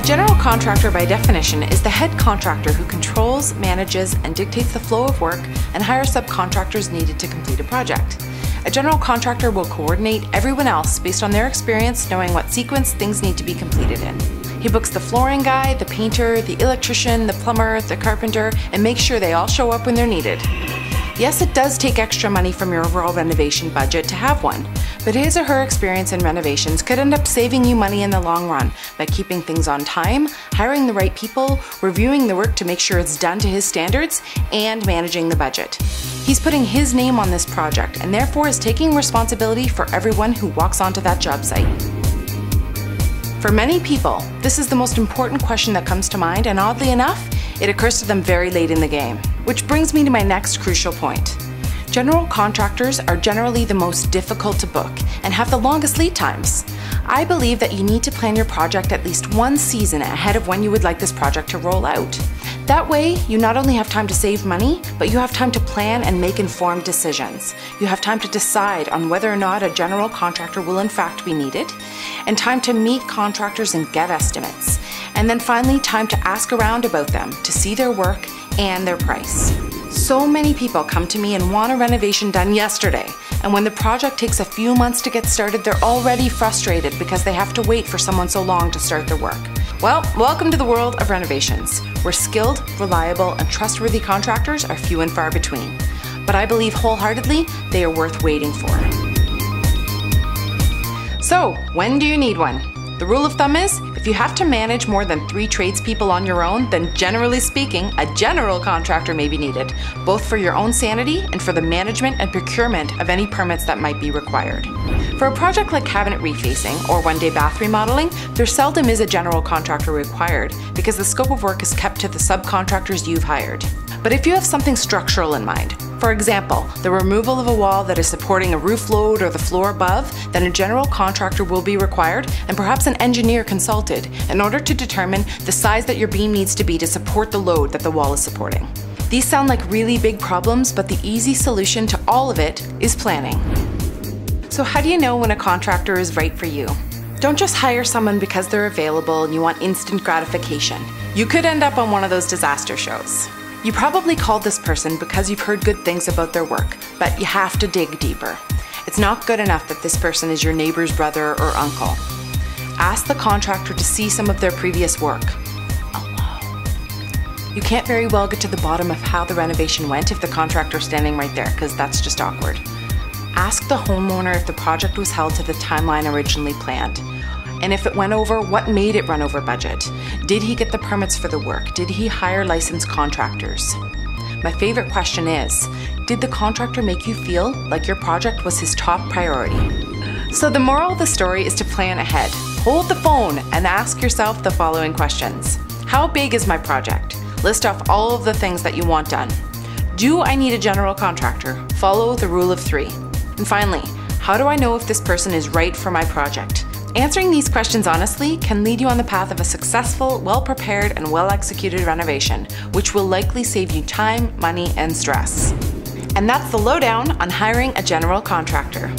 general contractor, by definition, is the head contractor who controls, manages, and dictates the flow of work and hires subcontractors needed to complete a project. A general contractor will coordinate everyone else based on their experience, knowing what sequence things need to be completed in. He books the flooring guy, the painter, the electrician, the plumber, the carpenter, and makes sure they all show up when they're needed. Yes, it does take extra money from your overall renovation budget to have one, but his or her experience in renovations could end up saving you money in the long run by keeping things on time, hiring the right people, reviewing the work to make sure it's done to his standards, and managing the budget. He's putting his name on this project and therefore is taking responsibility for everyone who walks onto that job site. For many people, this is the most important question that comes to mind, and oddly enough, it occurs to them very late in the game. Which brings me to my next crucial point. General contractors are generally the most difficult to book and have the longest lead times. I believe that you need to plan your project at least one season ahead of when you would like this project to roll out. That way, you not only have time to save money, but you have time to plan and make informed decisions. You have time to decide on whether or not a general contractor will in fact be needed, and time to meet contractors and get estimates. And then finally, time to ask around about them to see their work and their price. So many people come to me and want a renovation done yesterday, and when the project takes a few months to get started, they're already frustrated because they have to wait for someone so long to start their work. Well, welcome to the world of renovations, where skilled, reliable, and trustworthy contractors are few and far between. But I believe wholeheartedly they are worth waiting for. So, when do you need one? The rule of thumb is, if you have to manage more than 3 tradespeople on your own, then generally speaking, a general contractor may be needed, both for your own sanity and for the management and procurement of any permits that might be required. For a project like cabinet refacing or one-day bath remodeling, there seldom is a general contractor required because the scope of work is kept to the subcontractors you've hired. But if you have something structural in mind, for example, the removal of a wall that is supporting a roof load or the floor above, then a general contractor will be required and perhaps an engineer consulted in order to determine the size that your beam needs to be to support the load that the wall is supporting. These sound like really big problems, but the easy solution to all of it is planning. So how do you know when a contractor is right for you? Don't just hire someone because they're available and you want instant gratification. You could end up on one of those disaster shows. You probably called this person because you've heard good things about their work, but you have to dig deeper. It's not good enough that this person is your neighbor's brother or uncle. Ask the contractor to see some of their previous work. You can't very well get to the bottom of how the renovation went if the contractor's standing right there, because that's just awkward. Ask the homeowner if the project was held to the timeline originally planned. And if it went over, what made it run over budget? Did he get the permits for the work? Did he hire licensed contractors? My favorite question is, did the contractor make you feel like your project was his top priority? So the moral of the story is to plan ahead. Hold the phone and ask yourself the following questions. How big is my project? List off all of the things that you want done. Do I need a general contractor? Follow the rule of 3. And finally, how do I know if this person is right for my project? Answering these questions honestly can lead you on the path of a successful, well-prepared, and well-executed renovation, which will likely save you time, money, and stress. And that's the lowdown on hiring a general contractor.